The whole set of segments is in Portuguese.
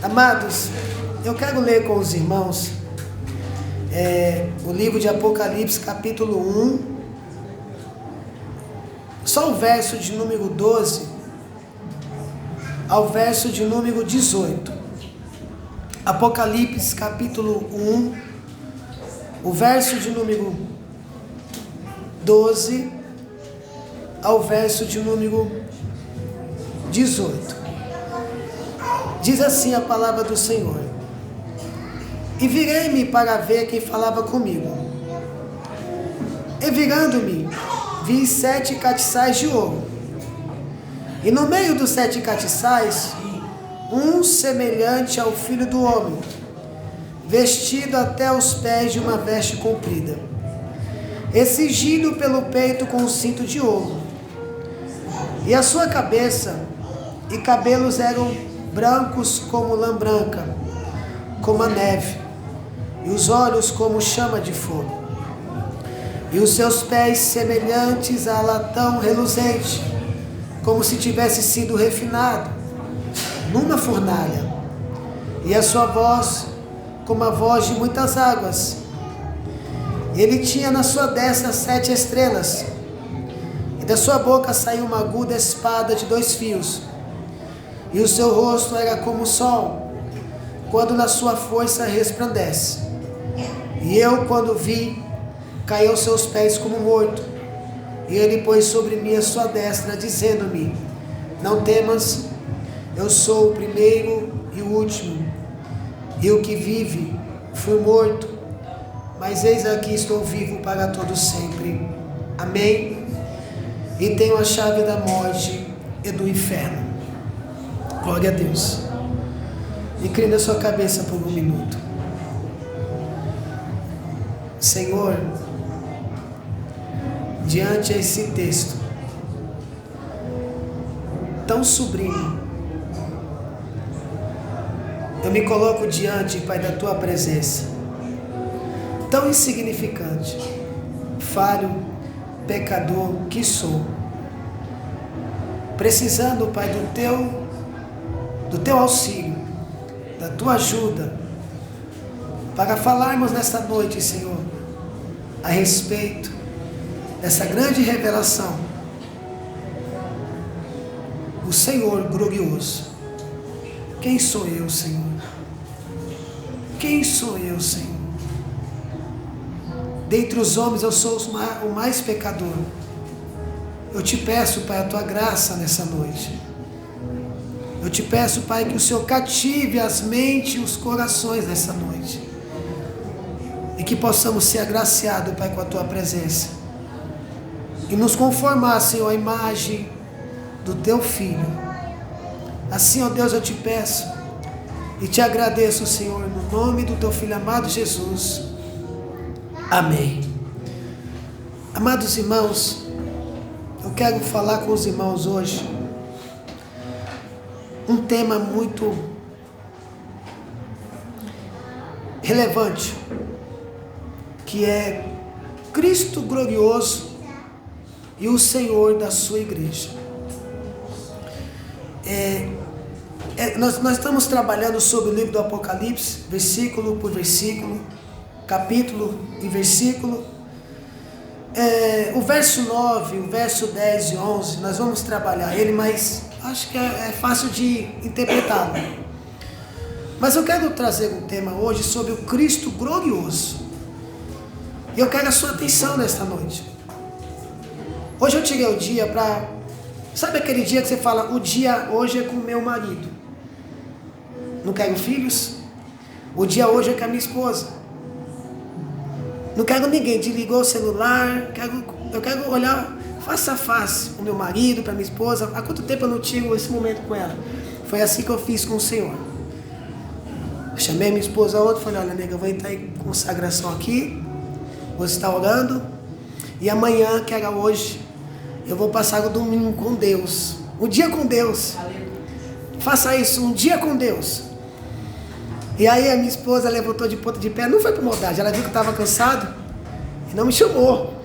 Amados, eu quero ler com os irmãos o livro de Apocalipse, capítulo 1, só o verso de número 12 ao verso de número 18. Apocalipse, capítulo 1, o verso de número 12 ao verso de número 18. Diz assim a palavra do Senhor: E virei-me para ver quem falava comigo. E virando-me, vi 7 castiçais de ouro. E no meio dos 7 castiçais, um semelhante ao Filho do Homem, vestido até os pés de uma veste comprida, e cingido pelo peito com um cinto de ouro. E a sua cabeça e cabelos eram brancos como lã branca, como a neve, e os olhos como chama de fogo. E os seus pés semelhantes a latão reluzente, como se tivesse sido refinado numa fornalha. E a sua voz como a voz de muitas águas. Ele tinha na sua destra 7 estrelas, e da sua boca saiu uma aguda espada de 2 fios. E o seu rosto era como o sol, quando na sua força resplandece. E eu, quando vi, caí aos seus pés como morto. E ele pôs sobre mim a sua destra, dizendo-me: Não temas, eu sou o primeiro e o último, e o que vive. Fui morto, mas eis aqui estou vivo para todo sempre. Amém? E tenho a chave da morte e do inferno. Glória a Deus. Inclina a sua cabeça por um minuto. Senhor, diante desse texto tão sublime, eu me coloco diante, Pai, da Tua presença, tão insignificante, falho, pecador que sou, precisando, Pai, do Teu auxílio, da Tua ajuda, para falarmos nesta noite, Senhor, a respeito dessa grande revelação, o Senhor glorioso. Quem sou eu, Senhor? Quem sou eu, Senhor? Dentre os homens eu sou o mais pecador. Eu te peço, Pai, a Tua graça nessa noite. Eu te peço, Pai, que o Senhor cative as mentes e os corações nessa noite. E que possamos ser agraciados, Pai, com a Tua presença. E nos conformar, Senhor, à imagem do Teu Filho. Assim, ó Deus, eu te peço e te agradeço, Senhor, no nome do Teu Filho amado Jesus. Amém. Amados irmãos, eu quero falar com os irmãos hoje um tema muito relevante, que é Cristo glorioso e o Senhor da sua igreja. Nós estamos trabalhando sobre o livro do Apocalipse, versículo por versículo, capítulo e versículo. O verso 9, o verso 10 e 11, nós vamos trabalhar ele, mas acho que é fácil de interpretá-lo. Mas eu quero trazer um tema hoje sobre o Cristo glorioso. E eu quero a sua atenção nesta noite. Hoje eu tirei o dia para... Sabe aquele dia que você fala, o dia hoje é com meu marido? Não quero filhos? O dia hoje é com a minha esposa. Não quero ninguém, desligou o celular. Eu quero olhar face a face com meu marido, para minha esposa. Há quanto tempo eu não tiro esse momento com ela? Foi assim que eu fiz com o Senhor. Eu chamei minha esposa ontem e falei, olha, nega, eu vou entrar em consagração aqui. Você está orando. E amanhã, que era hoje, eu vou passar o domingo com Deus. Um dia com Deus. Faça isso, um dia com Deus. E aí a minha esposa levantou de ponta de pé. Não foi por maldade, ela viu que eu estava cansado e não me chamou.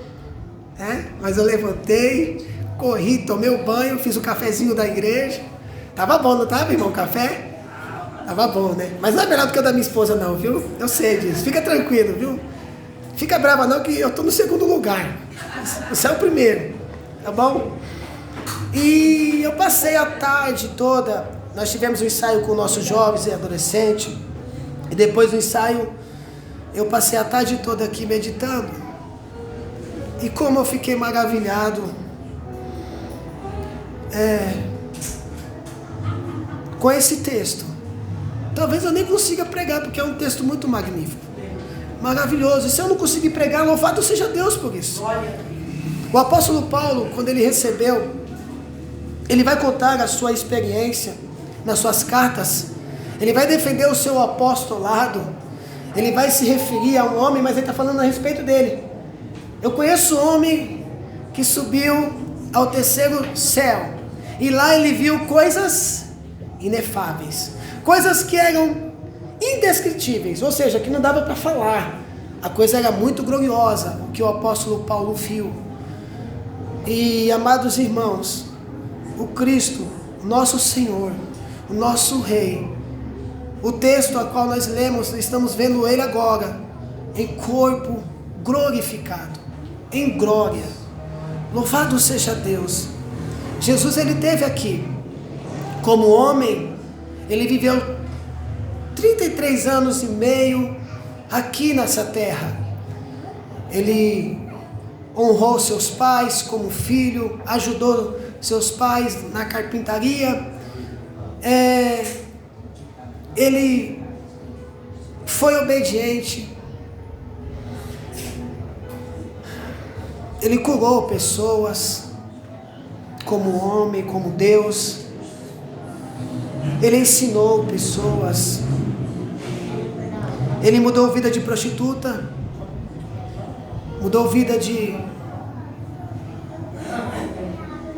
Mas eu levantei, corri, tomei o banho, fiz o cafezinho da igreja. Tava bom, não estava, irmão, o café? Tava bom, né? Mas não é melhor do que o da minha esposa não, viu? Eu sei disso. Fica tranquilo, viu? Fica brava não que eu tô no segundo lugar. Você é o primeiro, tá bom? E eu passei a tarde toda, nós tivemos um ensaio com nossos jovens e adolescentes. E depois do ensaio, eu passei a tarde toda aqui meditando. E como eu fiquei maravilhado com esse texto. Talvez eu nem consiga pregar, porque é um texto muito magnífico, maravilhoso. E se eu não conseguir pregar, louvado seja Deus por isso. O apóstolo Paulo, quando ele recebeu, ele vai contar a sua experiência nas suas cartas. Ele vai defender o seu apostolado. Ele vai se referir a um homem, mas ele está falando a respeito dele. Eu conheço um homem que subiu ao terceiro céu. E lá ele viu coisas inefáveis. Coisas que eram indescritíveis. Ou seja, que não dava para falar. A coisa era muito gloriosa, o que o apóstolo Paulo viu. E, amados irmãos, o Cristo, nosso Senhor, o nosso Rei, o texto a qual nós lemos, estamos vendo ele agora, em corpo glorificado, em glória. Louvado seja Deus. Jesus, ele esteve aqui, como homem, ele viveu 33 anos e meio aqui nessa terra. Ele honrou seus pais como filho, ajudou seus pais na carpintaria. Ele foi obediente. Ele curou pessoas como homem, como Deus. Ele ensinou pessoas. Ele mudou vida de prostituta. Mudou vida de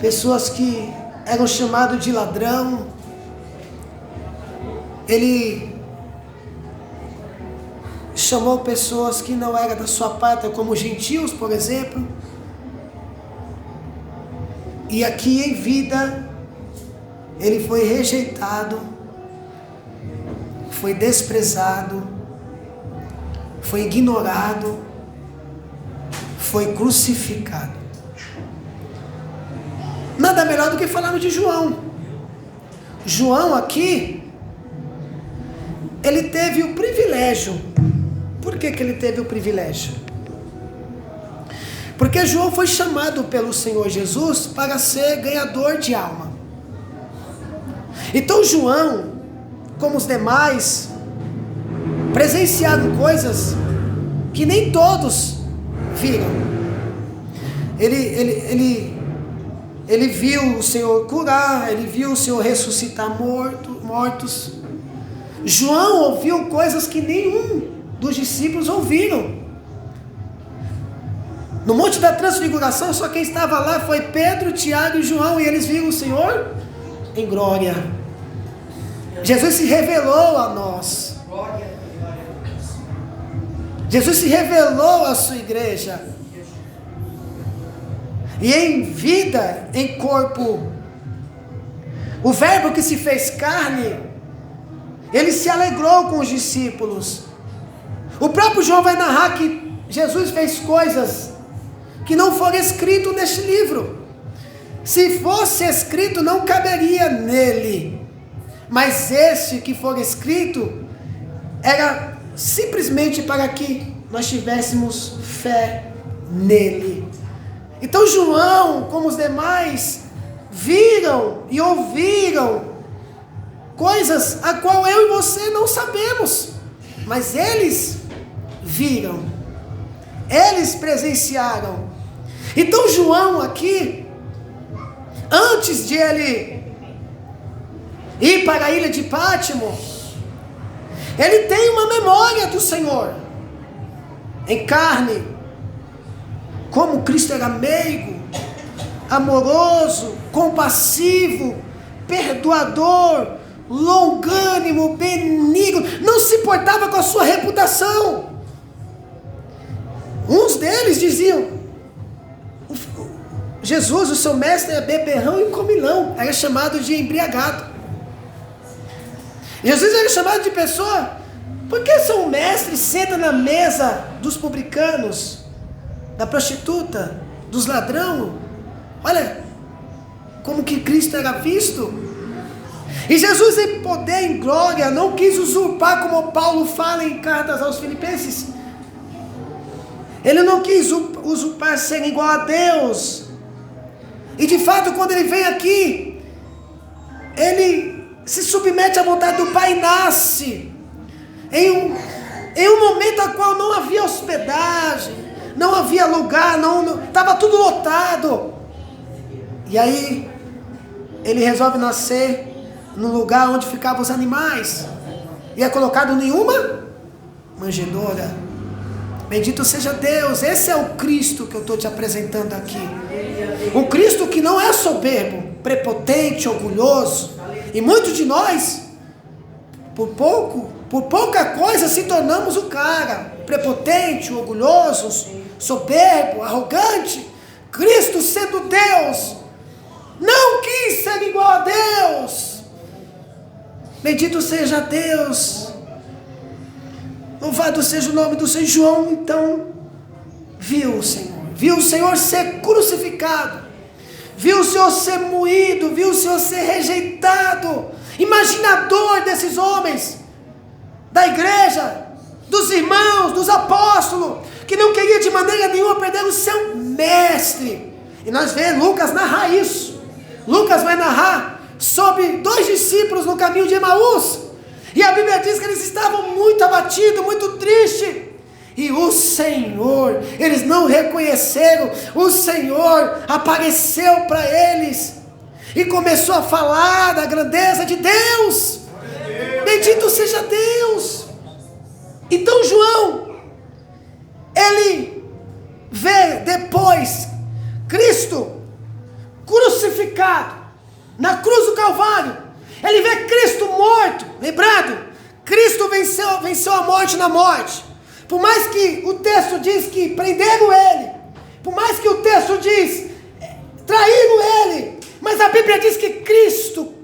pessoas que eram chamadas de ladrão. Ele chamou pessoas que não eram da sua pátria, como gentios, por exemplo. E aqui em vida, ele foi rejeitado, foi desprezado, foi ignorado, foi crucificado. Nada melhor do que falarmos de João. João aqui, ele teve o privilégio. Por que ele teve o privilégio? Porque João foi chamado pelo Senhor Jesus para ser ganhador de alma. Então João, como os demais, presenciaram coisas que nem todos viram. Ele viu o Senhor curar, ele viu o Senhor ressuscitar mortos. João ouviu coisas que nenhum dos discípulos ouviram. No Monte da Transfiguração, só quem estava lá foi Pedro, Tiago e João, e eles viram o Senhor em glória. Jesus se revelou a nós. Jesus se revelou à sua igreja. E em vida, em corpo, o verbo que se fez carne, ele se alegrou com os discípulos. O próprio João vai narrar que Jesus fez coisas que não foram escritas neste livro. Se fosse escrito, não caberia nele. Mas este que for escrito, era simplesmente para que nós tivéssemos fé nele. Então João, como os demais, viram e ouviram coisas a qual eu e você não sabemos, mas eles viram, eles presenciaram. Então João aqui, antes de ele ir para a ilha de Pátimo, ele tem uma memória do Senhor em carne, como Cristo era meigo, amoroso, compassivo, perdoador, longânimo, benigno, não se importava com a sua reputação. Uns deles diziam: Jesus, o seu mestre, é beberrão e comilão, era chamado de embriagado. Jesus era chamado de pessoa. Por que seu mestre senta na mesa dos publicanos, da prostituta, dos ladrão? Olha como que Cristo era visto. E Jesus, em poder, em glória, não quis usurpar, como Paulo fala em cartas aos Filipenses. Ele não quis usurpar ser igual a Deus. E de fato, quando ele vem aqui, ele se submete à vontade do Pai e nasce em um momento ao qual não havia hospedagem, não havia lugar, estava tudo lotado. E aí ele resolve nascer no lugar onde ficavam os animais, e é colocado em uma manjedoura. Bendito seja Deus. Esse é o Cristo que eu estou te apresentando aqui. Um Cristo que não é soberbo, prepotente, orgulhoso. E muitos de nós, por pouca coisa, se tornamos o cara prepotente, orgulhoso, soberbo, arrogante. Cristo, sendo Deus, não quis ser igual a Deus. Bendito seja Deus. Louvado seja o nome do Senhor. João então viu o Senhor ser crucificado, viu o Senhor ser moído, viu o Senhor ser rejeitado. Imagina a dor desses homens, da igreja, dos irmãos, dos apóstolos, que não queria de maneira nenhuma perder o seu mestre. E nós vemos Lucas narrar isso. Lucas vai narrar sobre 2 discípulos no caminho de Emaús. E a Bíblia diz que eles estavam muito abatidos, muito tristes. E o Senhor, eles não reconheceram. O Senhor apareceu para eles e começou a falar da grandeza de Deus. Bendito seja Deus. Então João, ele vê depois Cristo crucificado na cruz do Calvário. Ele vê Cristo morto. Lembrado, Cristo venceu a morte na morte. Por mais que o texto diz que prenderam ele, por mais que o texto diz traíram ele, mas a Bíblia diz que Cristo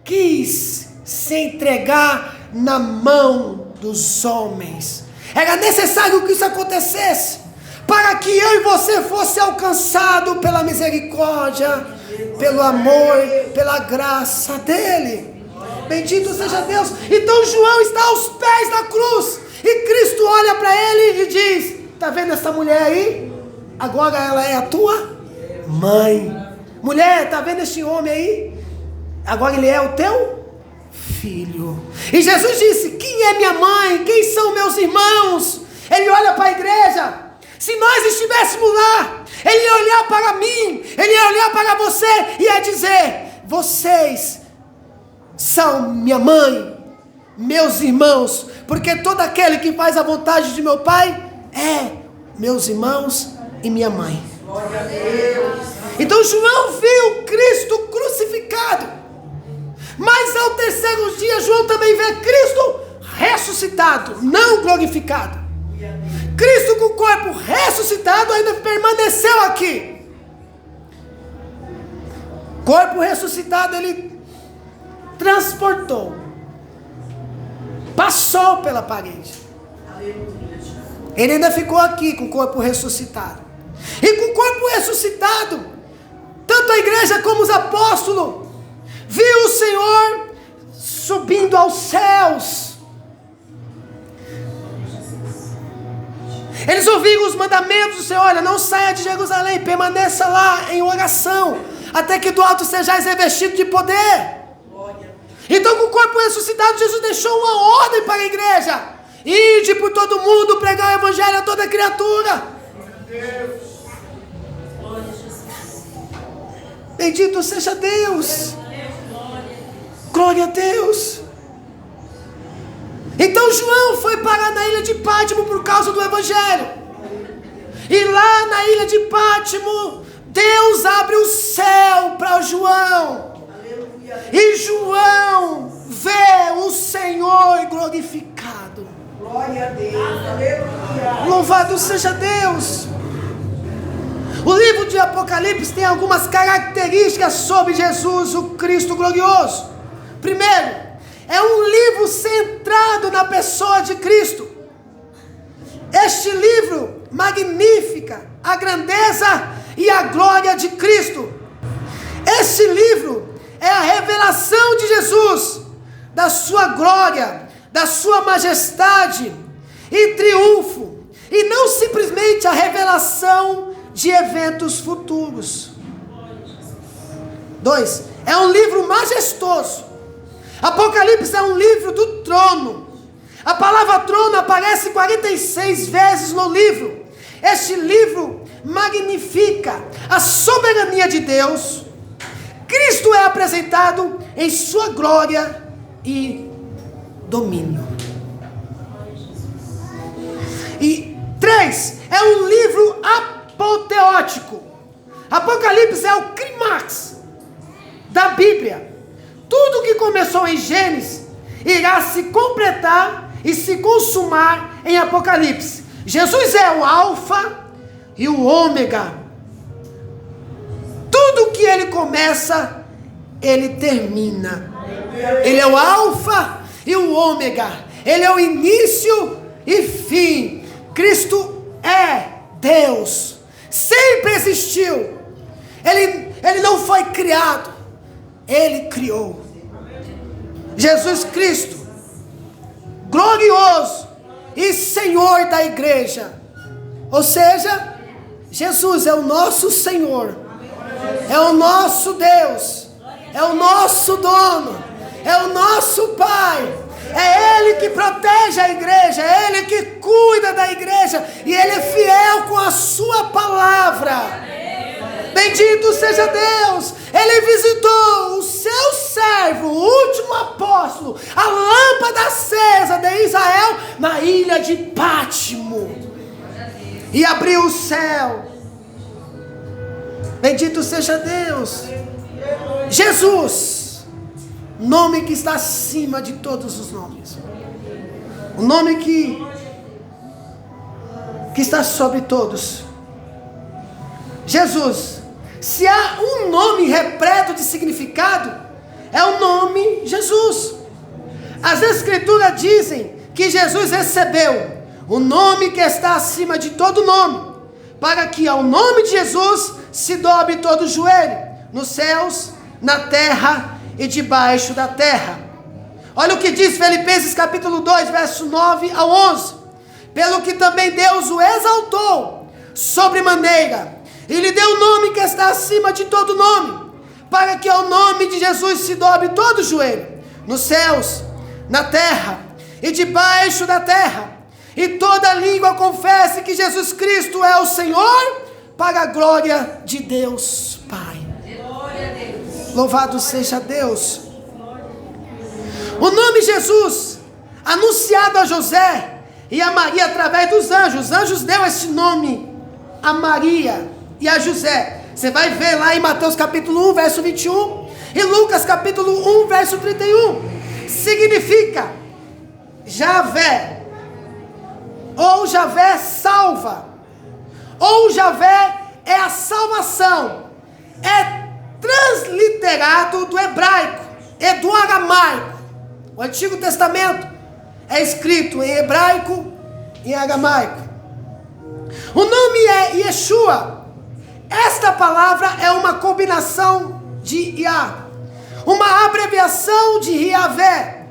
quis se entregar na mão dos homens. Era necessário que isso acontecesse, para que eu e você fosse alcançado pela misericórdia, pelo amor, pela graça dele. Bendito seja Deus. Então João está aos pés da cruz, e Cristo olha para ele e diz: está vendo essa mulher aí? Agora ela é a tua mãe. Mulher, está vendo esse homem aí? Agora ele é o teu filho. E Jesus disse: quem é minha mãe? Quem são meus irmãos? Ele olha para a igreja. Se nós estivéssemos lá, ele ia olhar para mim, ele ia olhar para você e ia dizer: vocês são minha mãe, meus irmãos, porque todo aquele que faz a vontade de meu Pai é meus irmãos e minha mãe. Glória a Deus. Então João viu Cristo crucificado, mas ao terceiro dia João também vê Cristo ressuscitado, não glorificado. Cristo com o corpo ressuscitado ainda permaneceu aqui. Corpo ressuscitado ele transportou, passou pela parede. Ele ainda ficou aqui com o corpo ressuscitado. E com o corpo ressuscitado, tanto a igreja como os apóstolos viu o Senhor subindo aos céus. Eles ouviram os mandamentos do Senhor: olha, não saia de Jerusalém, permaneça lá em oração, até que do alto sejais revestido de poder. Então, com o corpo ressuscitado, Jesus deixou uma ordem para a igreja: ide por todo mundo, pregar o evangelho a toda criatura. Bendito seja Deus. Glória a Deus. Então João foi parar na ilha de Pátimo por causa do evangelho. E lá na ilha de Pátimo, Deus abre o céu para João. E João vê o Senhor glorificado. Glória a Deus. Aleluia. Louvado seja Deus. O livro de Apocalipse tem algumas características sobre Jesus, o Cristo glorioso. Primeiro, é um livro livro centrado na pessoa de Cristo. Este livro magnifica a grandeza e a glória de Cristo. Este livro é a revelação de Jesus, da sua glória, da sua majestade e triunfo, e não simplesmente a revelação de eventos futuros. 2. É um livro majestoso. Apocalipse é um livro do trono. A palavra trono aparece 46 vezes no livro. Este livro magnifica a soberania de Deus. Cristo é apresentado em sua glória e domínio. E 3, é um livro apoteótico. Apocalipse é o clímax da Bíblia. Tudo que começou em Gênesis irá se completar e se consumar em Apocalipse. Jesus é o alfa e o ômega. Tudo que ele começa, ele termina. Ele é o alfa e o ômega. Ele é o início e fim. Cristo é Deus. Sempre existiu. Ele não foi criado. Ele criou. Jesus Cristo, glorioso e Senhor da igreja. Ou seja, Jesus é o nosso Senhor. É o nosso Deus. É o nosso dono. É o nosso Pai. É Ele que protege a igreja. É Ele que cuida da igreja. E Ele é fiel com a sua palavra. Bendito seja Deus. Ele visitou o seu servo, o último apóstolo, a lâmpada acesa de Israel, na ilha de Pátimo, e abriu o céu. Bendito seja Deus. Jesus, nome que está acima de todos os nomes, o nome que está sobre todos. Jesus, se há um nome repleto de significado, é o nome Jesus. As Escrituras dizem que Jesus recebeu o nome que está acima de todo nome, para que ao nome de Jesus se dobre todo o joelho, nos céus, na terra e debaixo da terra. Olha o que diz Filipenses capítulo 2, verso 9 ao 11. Pelo que também Deus o exaltou sobremaneira, e lhe deu o nome que está acima de todo nome, para que ao nome de Jesus se dobre todo o joelho, nos céus, na terra e debaixo da terra, e toda língua confesse que Jesus Cristo é o Senhor, para a glória de Deus Pai. Louvado seja Deus. O nome Jesus, anunciado a José e a Maria através dos anjos. Os anjos deu esse nome a Maria e a José. Você vai ver lá em Mateus capítulo 1, verso 21, e Lucas capítulo 1, verso 31. Significa Javé, ou Javé salva, ou Javé é a salvação. É transliterado do hebraico e do aramaico. O Antigo Testamento é escrito em hebraico e em aramaico. O nome é Yeshua. Esta palavra é uma combinação de Yah, uma abreviação de Yahvé,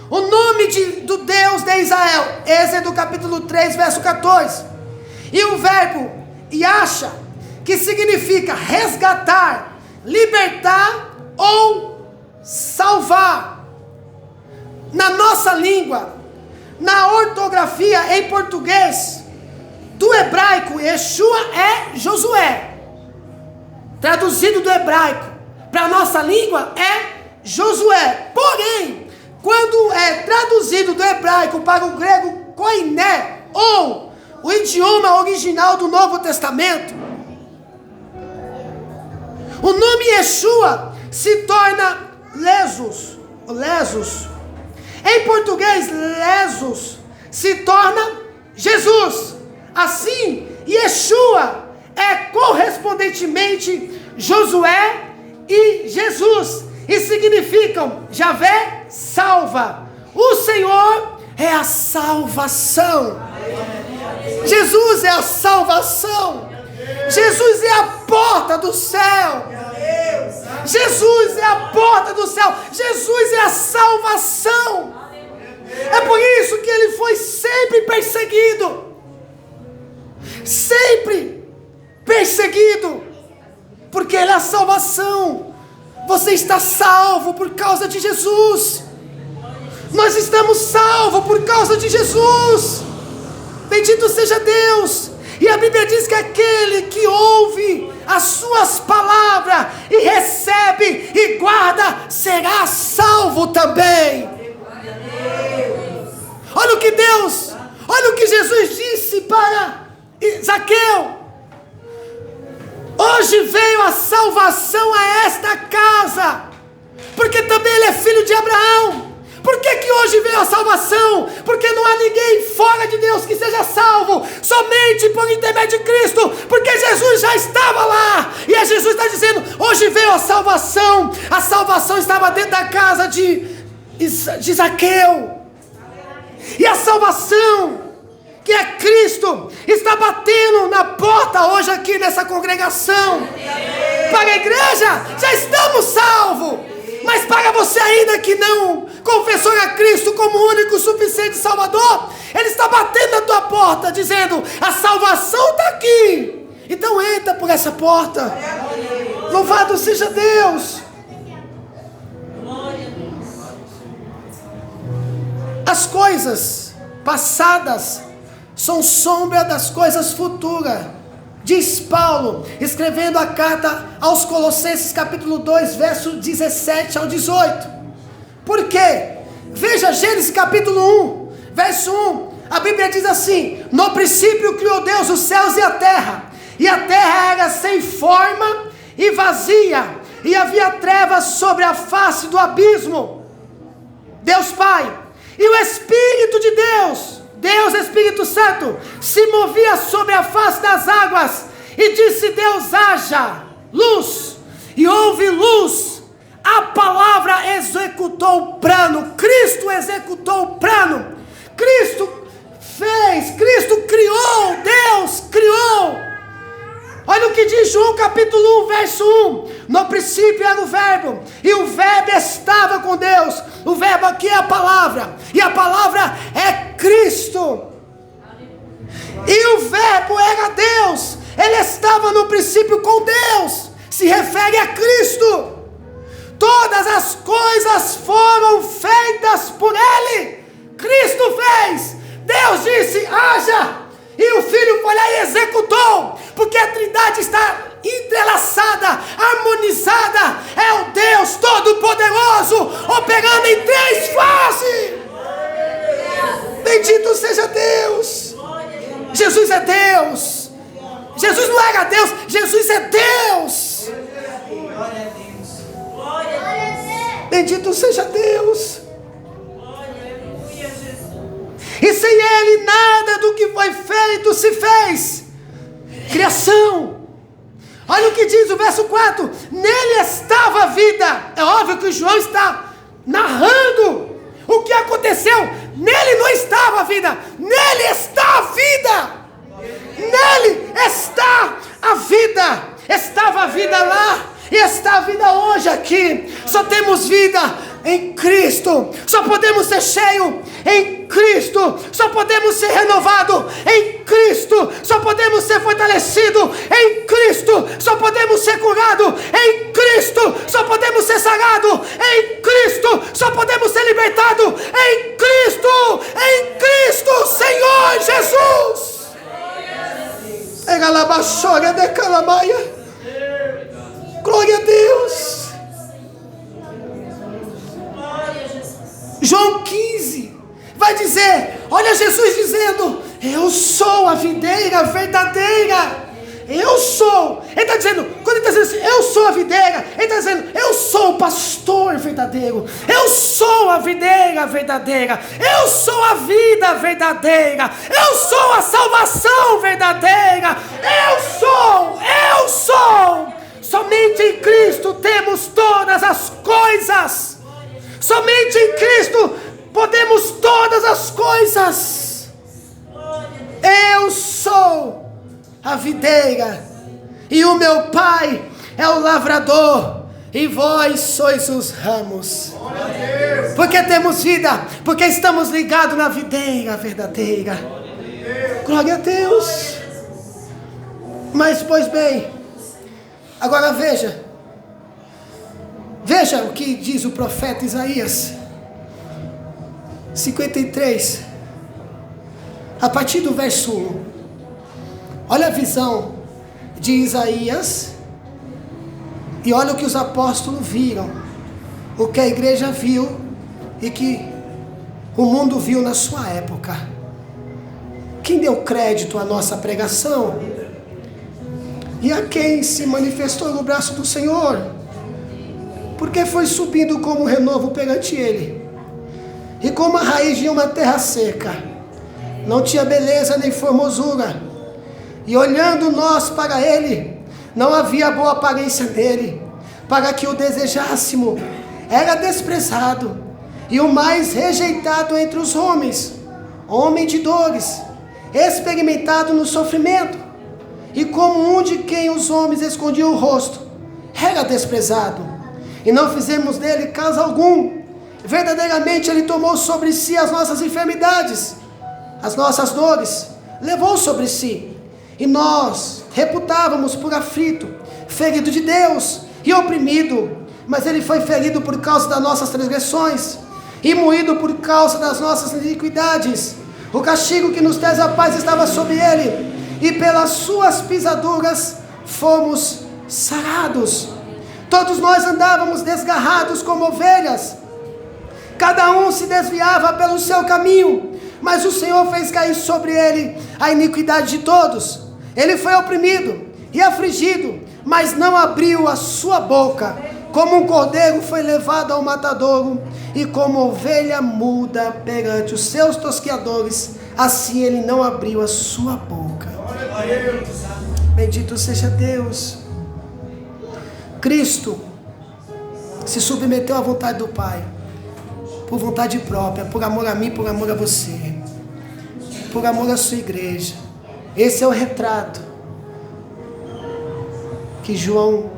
o nome do Deus de Israel. Êxodo capítulo 3, verso 14. E o verbo Yasha, que significa resgatar, libertar ou salvar. Na nossa língua, na ortografia em português, do hebraico, Yeshua é Josué. Traduzido do hebraico para a nossa língua é Josué. Porém, quando é traduzido do hebraico para o grego koiné, ou o idioma original do Novo Testamento, o nome Yeshua se torna Lesos. Em português, Lesos se torna Jesus. Assim, Yeshua é correspondentemente Josué e Jesus, e significam Javé salva, O Senhor é a salvação. Jesus é a salvação. Jesus é a porta do céu. Jesus é a porta do céu. Jesus é a salvação. É por isso que ele foi sempre perseguido. Sempre perseguido. Porque ele é a salvação. Você está salvo por causa de Jesus. Nós estamos salvos por causa de Jesus. Bendito seja Deus. E a Bíblia diz que aquele que ouve as suas palavras e recebe e guarda, será salvo também. Olha o que Jesus disse para Zaqueu. Hoje veio a salvação a esta casa, porque também ele é filho de Abraão. Por que hoje veio a salvação? Porque não há ninguém fora de Deus que seja salvo, somente por intermédio de Cristo, porque Jesus já estava lá, e Jesus está dizendo, hoje veio a salvação estava dentro da casa de Zaqueu, e a salvação, que é Cristo, está batendo na porta hoje aqui nessa congregação, para a igreja, já estamos salvos. Mas para você ainda que não confessou a Cristo como único, suficiente Salvador, Ele está batendo na tua porta, dizendo, a salvação está aqui. Então entra por essa porta. Louvado seja Deus. As coisas passadas são sombra das coisas futuras. Diz Paulo, escrevendo a carta aos Colossenses, capítulo 2, verso 17 ao 18. Por quê? Veja Gênesis capítulo 1, verso 1. A Bíblia diz assim: no princípio criou Deus os céus e a terra era sem forma e vazia, e havia trevas sobre a face do abismo. Deus Pai, e o Espírito de Deus Espírito Santo, se movia sobre a face das águas, e disse Deus, haja luz, e houve luz. A palavra executou o plano, Cristo executou o plano, Cristo fez, Cristo criou, Deus criou. Olha o que diz João capítulo 1, verso 1, no princípio era o verbo, e o verbo estava com Deus. O verbo aqui é a palavra, e a palavra é Cristo, e o verbo era Deus, ele estava no princípio com Deus, se refere a Cristo. Todas as coisas foram feitas por ele, Cristo fez. Deus disse, haja, e o Filho foi lá e executou, porque a Trindade está entrelaçada, harmonizada, é o Deus Todo-Poderoso, operando em 3 fases. Bendito seja Deus. Jesus é Deus. Jesus não era Deus, Jesus é Deus. Bendito seja Deus. E sem Ele nada do que foi feito se fez. Criação. Olha o que diz o verso 4. Nele estava a vida. É óbvio que o João está narrando o que aconteceu. Nele não estava a vida, nele está a vida. Nele está a vida. Estava a vida lá e está a vida hoje aqui. Só temos vida em Cristo, só podemos ser cheios em Cristo, só podemos ser renovados em Cristo, só podemos ser fortalecidos em Cristo, só podemos ser curados em Cristo, só podemos ser sarados em Cristo, só podemos ser libertados em Cristo, Senhor Jesus. Glória a Deus. João 15 vai dizer, olha Jesus dizendo, eu sou a videira verdadeira, eu sou. Ele está dizendo, quando ele está dizendo assim, eu sou a videira, ele está dizendo, eu sou o pastor verdadeiro, eu sou a videira verdadeira, eu sou a vida verdadeira, eu sou a salvação verdadeira, eu sou. Somente em Cristo temos todas as coisas. Somente em Cristo podemos todas as coisas. Eu sou a videira, e o meu Pai é o lavrador, e vós sois os ramos. Porque temos vida, porque estamos ligados na videira verdadeira. Glória a Deus. Mas, pois bem, agora veja o que diz o profeta Isaías 53, a partir do verso 1. Olha a visão de Isaías e olha o que os apóstolos viram, o que a igreja viu e que o mundo viu na sua época. Quem deu crédito à nossa pregação e a quem se manifestou no braço do Senhor, porque foi subindo como renovo perante Ele, e como a raiz de uma terra seca, não tinha beleza nem formosura, e olhando nós para Ele, não havia boa aparência nele, para que o desejássemos. Era desprezado, e o mais rejeitado entre os homens, homem de dores, experimentado no sofrimento, e como um de quem os homens escondiam o rosto, era desprezado, e não fizemos dele caso algum. Verdadeiramente Ele tomou sobre si as nossas enfermidades, as nossas dores, levou sobre si, e nós reputávamos por aflito, ferido de Deus e oprimido, mas Ele foi ferido por causa das nossas transgressões, e moído por causa das nossas iniquidades. O castigo que nos traz a paz estava sobre Ele, e pelas suas pisaduras fomos sarados. Todos nós andávamos desgarrados como ovelhas, cada um se desviava pelo seu caminho, mas o Senhor fez cair sobre Ele a iniquidade de todos. Ele foi oprimido e afligido, mas não abriu a sua boca. Como um cordeiro foi levado ao matadouro, e como ovelha muda perante os seus tosqueadores, assim Ele não abriu a sua boca. Bendito seja Deus. Cristo se submeteu à vontade do Pai, por vontade própria, por amor a mim, por amor a você, por amor à sua igreja. Esse é o retrato que João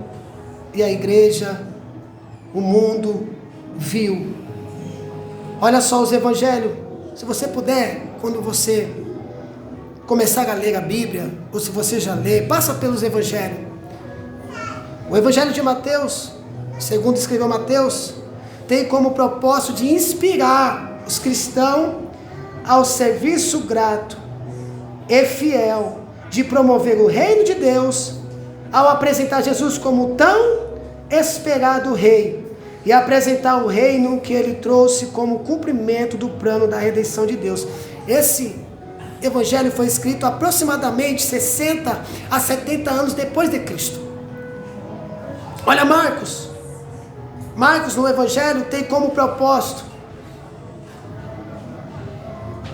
e a igreja, o mundo viu. Olha só os evangelhos. Se você puder, quando você começar a ler a Bíblia, ou se você já lê, passa pelos evangelhos. O evangelho de Mateus, segundo escreveu Mateus, tem como propósito de inspirar os cristãos ao serviço grato e fiel, de promover o reino de Deus, ao apresentar Jesus como tão esperado rei, e apresentar o reino que Ele trouxe como cumprimento do plano da redenção de Deus. Esse evangelho foi escrito aproximadamente 60 a 70 anos depois de Cristo. Olha Marcos no evangelho tem como propósito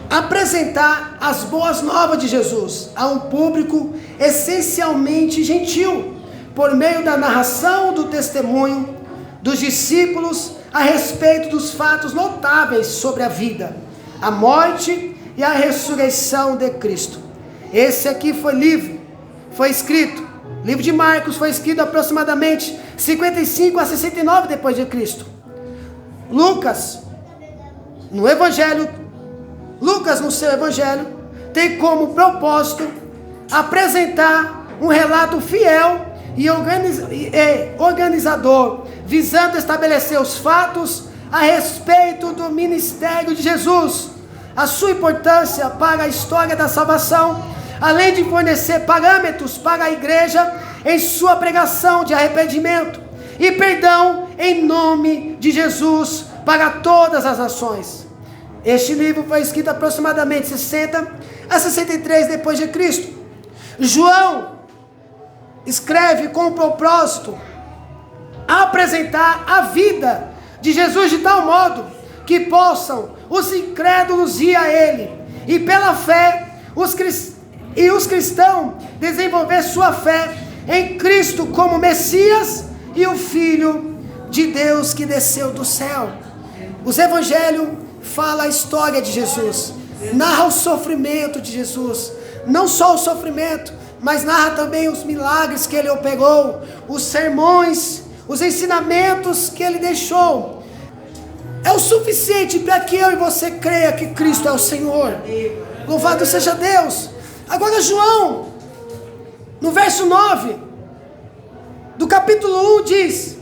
apresentar as boas novas de Jesus a um público essencialmente gentil, por meio da narração do testemunho dos discípulos a respeito dos fatos notáveis sobre a vida, a morte e a ressurreição de Cristo. Esse aqui foi escrito, o livro de Marcos foi escrito aproximadamente 55 a 69 depois de Cristo. Lucas, no seu evangelho, tem como propósito apresentar um relato fiel e organizador, visando estabelecer os fatos a respeito do ministério de Jesus, a sua importância para a história da salvação, além de fornecer parâmetros para a igreja em sua pregação de arrependimento e perdão em nome de Jesus para todas as nações. Este livro foi escrito aproximadamente 60 a 63 depois de Cristo. João escreve com o propósito apresentar a vida de Jesus de tal modo que possam os incrédulos ir a Ele, e pela fé os cristãos desenvolver sua fé em Cristo como Messias e o Filho de Deus que desceu do céu. Os evangelhos fala a história de Jesus, narra o sofrimento de Jesus, não só o sofrimento, mas narra também os milagres que ele operou, os sermões, os ensinamentos que ele deixou. É o suficiente para que eu e você creia que Cristo é o Senhor. Louvado seja Deus. Agora João, no verso 9 do capítulo 1 diz: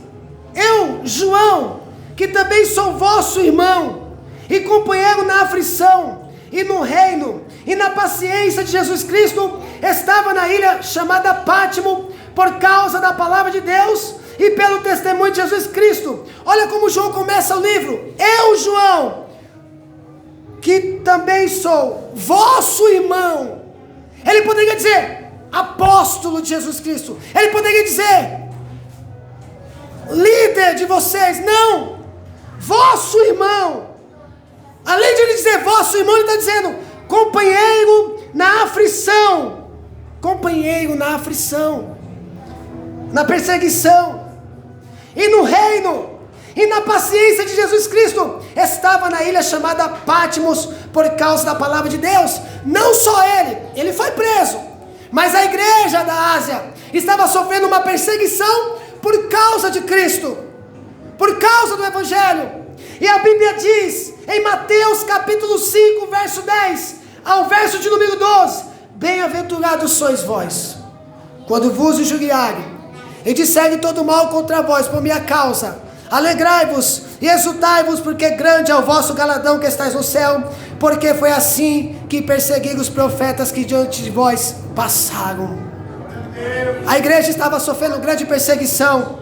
eu, João, que também sou vosso irmão e companheiro na aflição e no reino e na paciência de Jesus Cristo, estava na ilha chamada Pátimo por causa da palavra de Deus e pelo testemunho de Jesus Cristo. Olha como João começa o livro: eu, João, que também sou vosso irmão. Ele poderia dizer apóstolo de Jesus Cristo, ele poderia dizer líder de vocês. Não, vosso irmão. Além de ele dizer vosso irmão, ele está dizendo companheiro na aflição, companheiro na aflição, na perseguição e no reino e na paciência de Jesus Cristo. Estava na ilha chamada Patmos por causa da palavra de Deus. Não só ele foi preso, mas a igreja da Ásia estava sofrendo uma perseguição por causa de Cristo, por causa do Evangelho. E a Bíblia diz em Mateus capítulo 5, verso 10 ao verso de número 12: bem-aventurados sois vós, quando vos injuriarem e disserem todo mal contra vós por minha causa. Alegrai-vos e exultai-vos, porque grande é o vosso galardão que estáis no céu, porque foi assim que perseguiram os profetas que diante de vós passaram. A igreja estava sofrendo grande perseguição.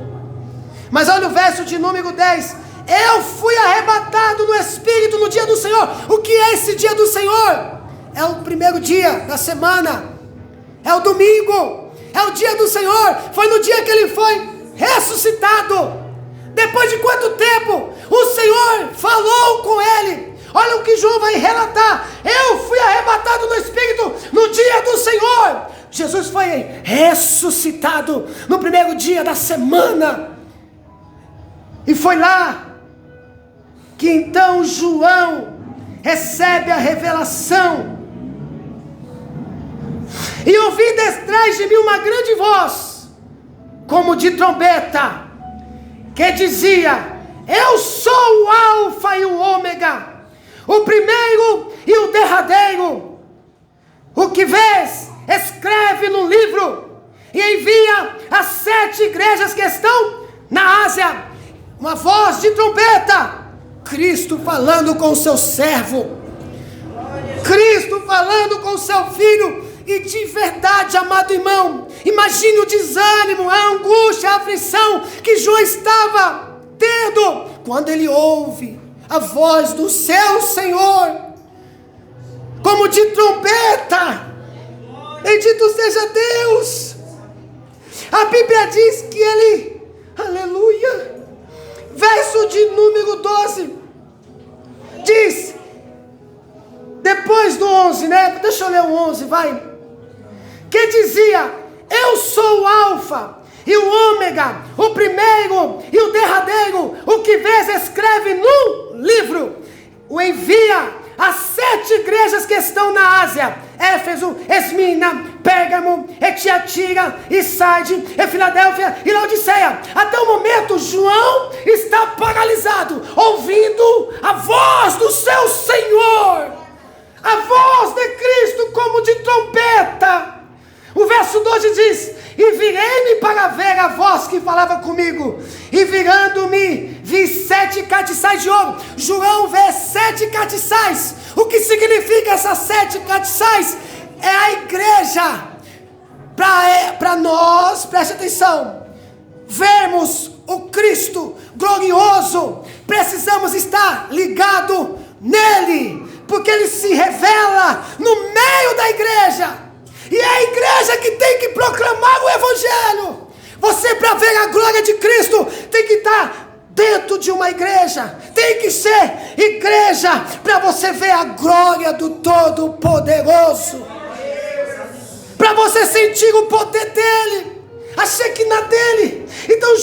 Mas olha o verso de número 10: eu fui arrebatado no Espírito no dia do Senhor. O que é esse dia do Senhor? É o primeiro dia da semana, é o domingo, é o dia do Senhor. Foi no dia que ele foi ressuscitado. Depois de quanto tempo o Senhor falou com ele? Olha o que João vai relatar: eu fui arrebatado no Espírito no dia do Senhor. Jesus foi ressuscitado no primeiro dia da semana. E foi lá que então João recebe a revelação. E ouvi detrás de mim uma grande voz, como de trombeta, que dizia: eu sou o Alfa e o Ômega, o primeiro e o derradeiro. O que vês, escreve no livro e envia às 7 igrejas que estão na Ásia. Uma voz de trombeta, Cristo falando com o seu servo, Cristo falando com o seu filho. E de verdade, amado irmão, imagine o desânimo, a angústia, a aflição que João estava tendo quando ele ouve a voz do seu Senhor, como de trombeta. Bendito seja Deus. A Bíblia diz que ele, aleluia, verso de número 12, diz, depois do 11, né? Deixa eu ler o 11, vai. Que dizia: eu sou o Alfa e o Ômega, o primeiro e o derradeiro. O que vês, escreve no livro. O envia às 7 igrejas que estão na Ásia: Éfeso, Esmina, Pérgamo, Etiatira, e Sarde, e Filadélfia e Laodiceia. Até o momento João está paralisado, ouvindo a voz do seu Senhor, a voz de Cristo como de trombeta. O verso 12 diz: e virei-me para ver a voz que falava comigo, e virando-me vi 7 castiçais de ouro. João vê 7 castiçais. O que significa essas 7 castiçais? É a igreja. Para nós, preste atenção, vermos o Cristo glorioso, precisamos estar ligado nele, porque ele se revela no meio da igreja. E é a igreja que tem que proclamar o Evangelho. Você, para ver a glória de Cristo, tem que estar dentro de uma igreja. Tem que ser igreja para você ver a glória do Todo-Poderoso, para você sentir o poder dele, a Shekinah dele. Então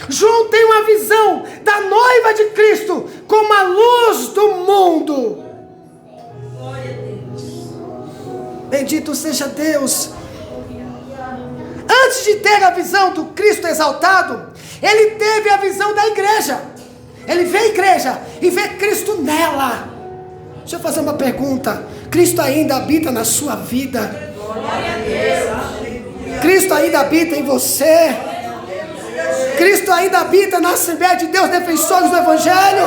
João tem uma visão da noiva de Cristo como a luz do mundo. Bendito seja Deus. Antes de ter a visão do Cristo exaltado, ele teve a visão da igreja. Ele vê a igreja e vê Cristo nela. Deixa eu fazer uma pergunta. Cristo ainda habita na sua vida? Cristo ainda habita em você? Cristo ainda habita na Assembleia de Deus, defensores do Evangelho?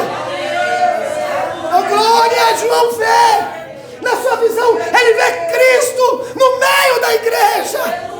Oh, glória! João vê na sua visão, ele vê Cristo no meio da igreja.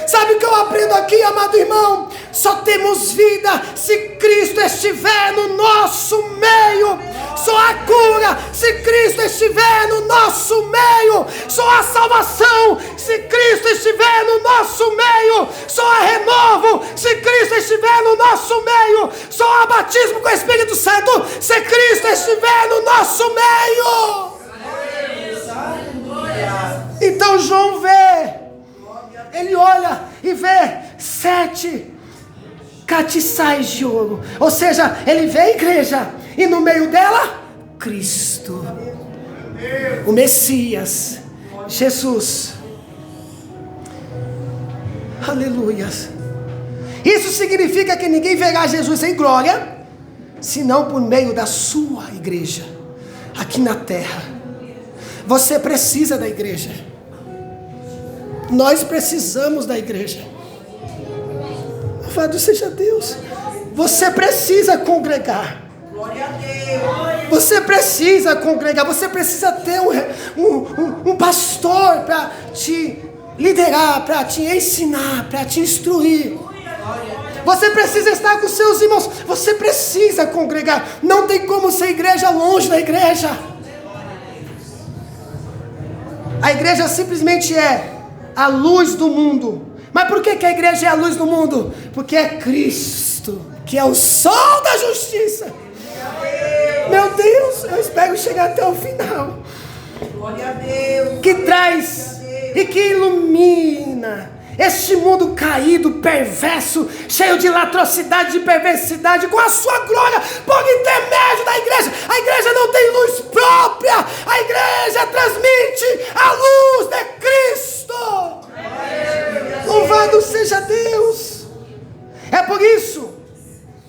Sabe o que eu aprendo aqui, amado irmão? Só temos vida se Cristo estiver no nosso meio. Só há cura se Cristo estiver no nosso meio. Só há salvação se Cristo estiver no nosso meio. Só há renovo se Cristo estiver no nosso meio. Só há batismo com o Espírito Santo se Cristo estiver no nosso meio. Então João vê, ele olha e vê 7 catiçais de ouro. Ou seja, ele vê a igreja e no meio dela, Cristo, o Messias, Jesus. Aleluia. Isso significa que ninguém verá Jesus em glória, senão por meio da sua igreja, aqui na terra. Você precisa da igreja. Nós precisamos da igreja. Louvado seja Deus. Você precisa congregar. Você precisa congregar. Você precisa ter um pastor para te liderar, para te ensinar, para te instruir. Você precisa estar com seus irmãos. Você precisa congregar. Não tem como ser igreja longe da igreja. A igreja simplesmente é a luz do mundo. Mas por que a igreja é a luz do mundo? Porque é Cristo, que é o sol da justiça. Meu Deus, eu espero chegar até o final. Que traz e que ilumina este mundo caído, perverso, cheio de latrocidade, de perversidade, com a sua glória, por intermédio da igreja. A igreja não tem luz própria, a igreja transmite a luz de Cristo. Louvado seja Deus. É por isso,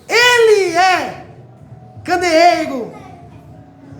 ele é candeeiro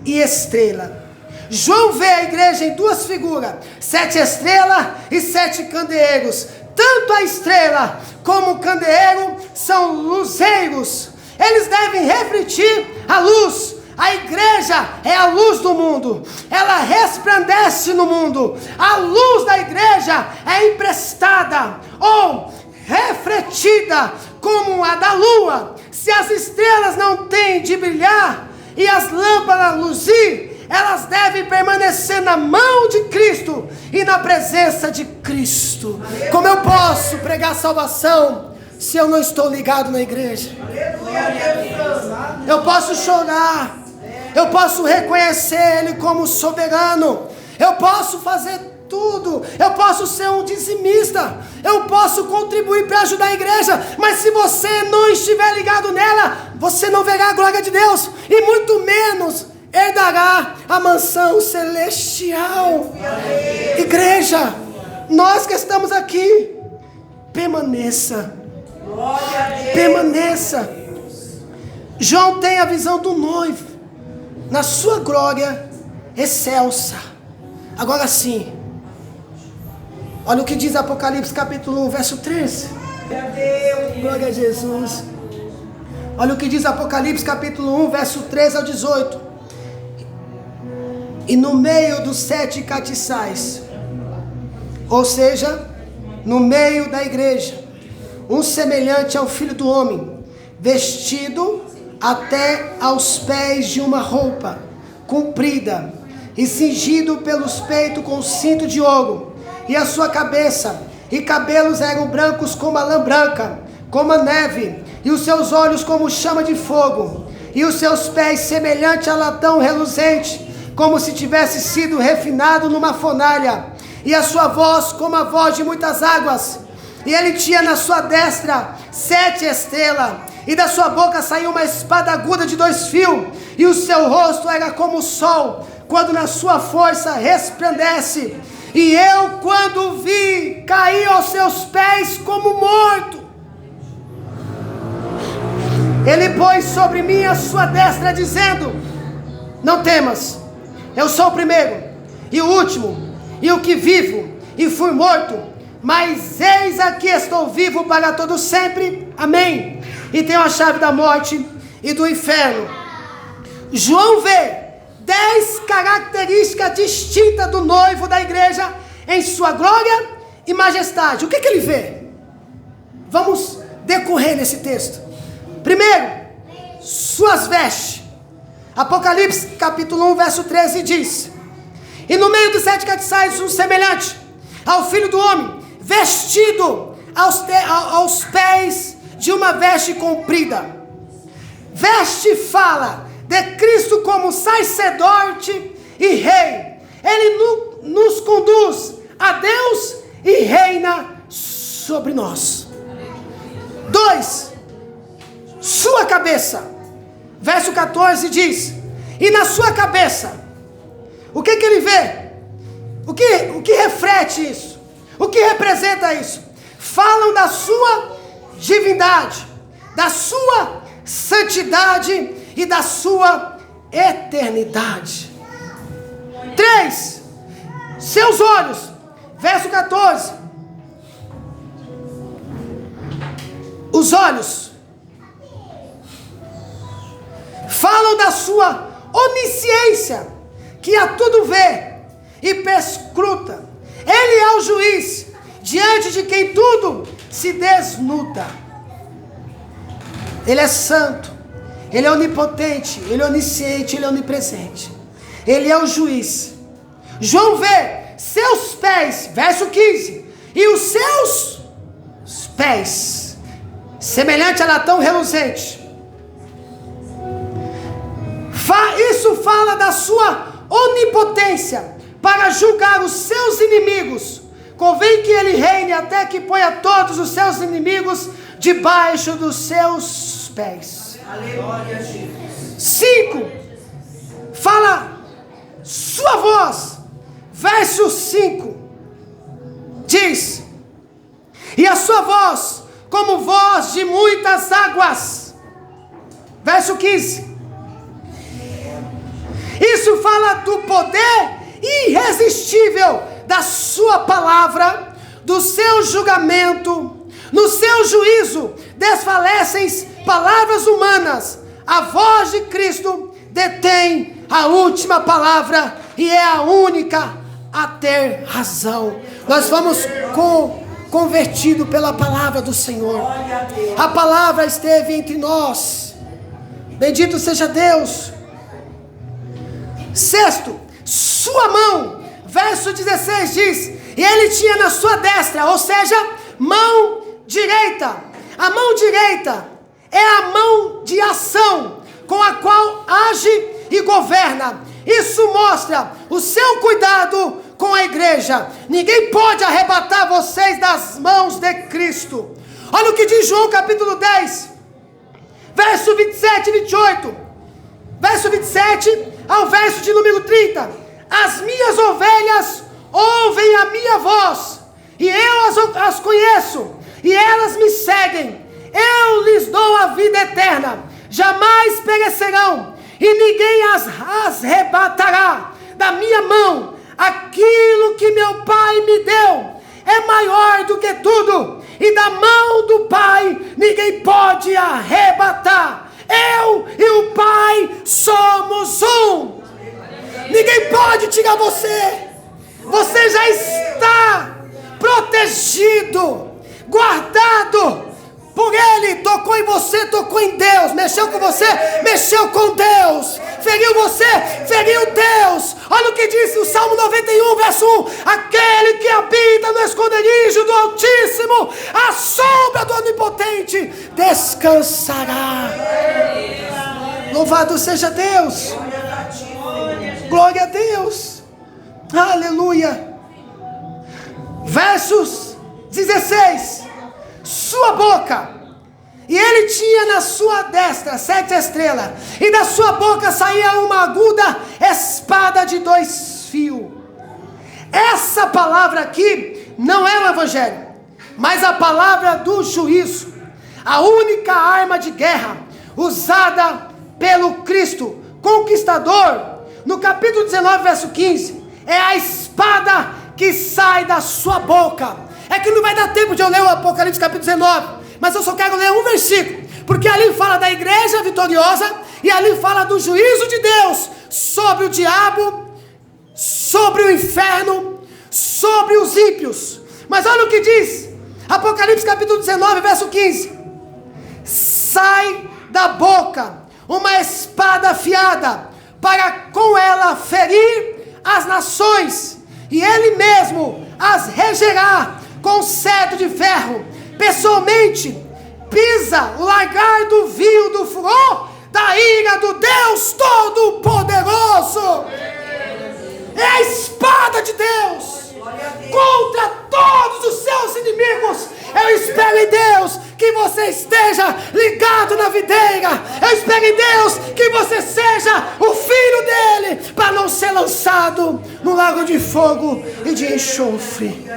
e estrela. João vê a igreja em 2 figuras, 7 estrelas e 7 candeeiros. Tanto a estrela como o candeeiro são luzeiros. Eles devem refletir a luz. A igreja é a luz do mundo. Ela resplandece no mundo. A luz da igreja é emprestada ou refletida como a da lua. Se as estrelas não têm de brilhar e as lâmpadas luzir, elas devem permanecer na mão de Cristo e na presença de Cristo. Como eu posso pregar salvação se eu não estou ligado na igreja? Eu posso chorar, eu posso reconhecer Ele como soberano, eu posso fazer tudo, eu posso ser um dizimista, eu posso contribuir para ajudar a igreja, mas se você não estiver ligado nela, você não verá a glória de Deus, e muito menos herdará a mansão celestial. Igreja, nós que estamos aqui, permaneça. Permaneça. João tem a visão do noivo na sua glória excelsa. Agora sim, olha o que diz Apocalipse capítulo 1, verso 13. Glória a Jesus. Olha o que diz Apocalipse capítulo 1, verso 13 ao 18. E no meio dos 7 catiçais, ou seja, no meio da igreja, um semelhante ao Filho do Homem, vestido até aos pés de uma roupa comprida, e cingido pelos peitos com cinto de ouro, e a sua cabeça e cabelos eram brancos como a lã branca, como a neve, e os seus olhos como chama de fogo, e os seus pés semelhante a latão reluzente, como se tivesse sido refinado numa fornalha, e a sua voz como a voz de muitas águas. E ele tinha na sua destra 7 estrelas, e da sua boca saiu uma espada aguda de 2 fios, e o seu rosto era como o sol, quando na sua força resplandece. E eu, quando o vi, caí aos seus pés como morto. Ele pôs sobre mim a sua destra, dizendo: não temas, eu sou o primeiro e o último, e o que vivo, e fui morto, mas eis aqui estou vivo para todo sempre. Amém. E tenho a chave da morte e do inferno. João vê 10 características distintas do noivo da igreja em sua glória e majestade. O que ele vê? Vamos decorrer nesse texto. Primeiro, suas vestes. Apocalipse capítulo 1 verso 13 diz: e no meio dos 7 castiçais um semelhante ao Filho do Homem, vestido aos pés de uma veste comprida. Veste fala de Cristo como sacerdote e rei. Ele nos conduz a Deus e reina sobre nós. 2. Sua cabeça. Verso 14 diz: e na sua cabeça, o que ele vê? O que reflete isso? O que representa isso? Falam da sua divindade, da sua santidade e da sua eternidade. 3. Seus olhos. Verso 14. Os olhos falam da sua onisciência, que a tudo vê e perscruta. Ele é o juiz, diante de quem tudo se desnuda. Ele é santo, ele é onipotente, ele é onisciente, ele é onipresente. Ele é o juiz. João vê seus pés, verso 15, e os seus pés, semelhante a latão reluzente. Isso fala da sua onipotência para julgar os seus inimigos. Convém que ele reine até que ponha todos os seus inimigos debaixo dos seus pés. Aleluia, Jesus. 5. Fala sua voz. Verso 5. Diz: e a sua voz como voz de muitas águas. Verso 15. Isso fala do poder irresistível da sua palavra, do seu julgamento. No seu juízo desfalecem palavras humanas. A voz de Cristo detém a última palavra e é a única a ter razão. Nós fomos convertidos pela palavra do Senhor. A palavra esteve entre nós. Bendito seja Deus. 6. Sua mão. Verso 16 diz: e ele tinha na sua destra, ou seja, mão direita. A mão direita é a mão de ação com a qual age e governa. Isso mostra o seu cuidado com a igreja. Ninguém pode arrebatar vocês das mãos de Cristo. Olha o que diz João capítulo 10, verso 27 e 28. Verso 27 ao verso de número 30. As minhas ovelhas ouvem a minha voz, e eu as conheço, e elas me seguem. Eu lhes dou a vida eterna, jamais perecerão, e ninguém as arrebatará da minha mão. Aquilo que meu Pai me deu é maior do que tudo, e da mão do Pai ninguém pode arrebatar. Eu e o Pai somos um. Ninguém pode tirar você. Você já está protegido, guardado por Ele. Tocou em você, tocou em Deus. Mexeu com você, mexeu com Deus. Feriu você, feriu Deus. Olha o que diz o Salmo 91, verso 1. Aquele que habita no esconderijo do Altíssimo, à sombra do Onipotente, descansará. Louvado seja Deus. Glória a Deus. Aleluia. Versos 16. Sua boca, e ele tinha na sua destra 7 estrelas, e da sua boca saía uma aguda espada de 2 fios. Essa palavra aqui não é o evangelho, mas a palavra do juízo. A única arma de guerra usada pelo Cristo conquistador, no capítulo 19, verso 15, é a espada que sai da sua boca. É que não vai dar tempo de eu ler o Apocalipse capítulo 19, mas eu só quero ler um versículo, porque ali fala da igreja vitoriosa, e ali fala do juízo de Deus sobre o diabo, sobre o inferno, sobre os ímpios. Mas olha o que diz Apocalipse capítulo 19, verso 15: sai da boca uma espada afiada, para com ela ferir as nações, e ele mesmo as regerá com cetro de ferro. Pessoalmente pisa o lagar do vinho do furor da ira do Deus Todo-Poderoso. É a espada de Deus contra todos os seus inimigos. Eu espero em Deus que você esteja ligado na videira. Eu espero em Deus que você seja o filho dele, para não ser lançado no lago de fogo e de enxofre.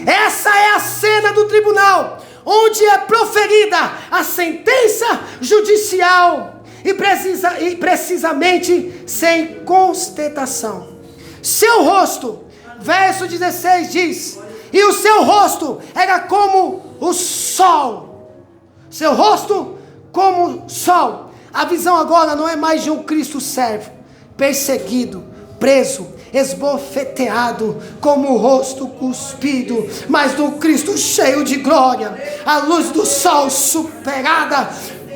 Essa é a cena do tribunal, onde é proferida a sentença judicial, e precisamente sem contestação. Seu rosto, verso 16 diz: e o seu rosto era como o sol. Seu rosto como o sol. A visão agora não é mais de um Cristo servo, perseguido, preso, esbofeteado, como o rosto cuspido, mas do Cristo cheio de glória, a luz do sol superada,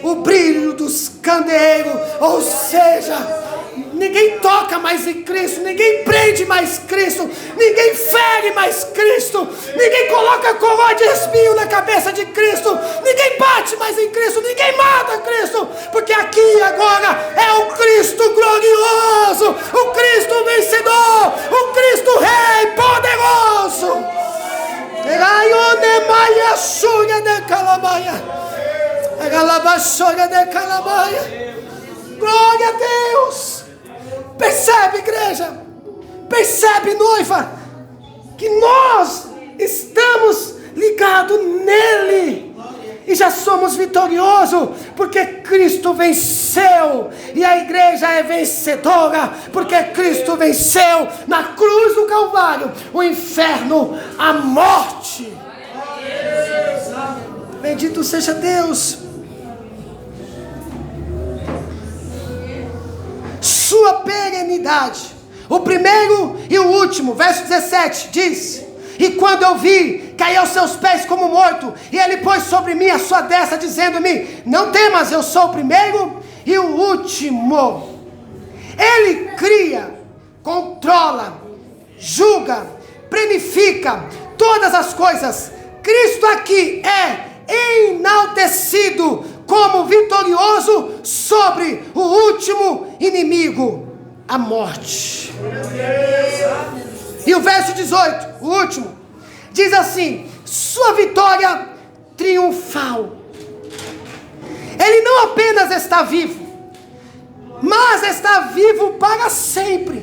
o brilho dos candeeiros. Ou seja, ninguém toca mais em Cristo, ninguém prende mais Cristo, ninguém fere mais Cristo, ninguém coloca coroa de espinho na cabeça de Cristo, ninguém bate mais em Cristo, ninguém mata Cristo, porque aqui e agora é o Cristo glorioso, o Cristo vencedor, o Cristo Rei poderoso. Glória a Deus. Percebe, igreja? Percebe, noiva? Que nós estamos ligados nele e já somos vitoriosos, porque Cristo venceu, e a igreja é vencedora, porque Cristo venceu na cruz do Calvário o inferno, a morte. Bendito seja Deus. Sua perenidade, o primeiro e o último, verso 17 diz: e quando eu vi, caí aos seus pés como morto, e ele pôs sobre mim a sua destra, dizendo-me: não temas, eu sou o primeiro e o último. Ele cria, controla, julga, planifica todas as coisas. Cristo aqui é enaltecido como vitorioso sobre o último inimigo, a morte. E o verso 18, o último, diz assim: sua vitória triunfal. Ele não apenas está vivo, mas está vivo para sempre.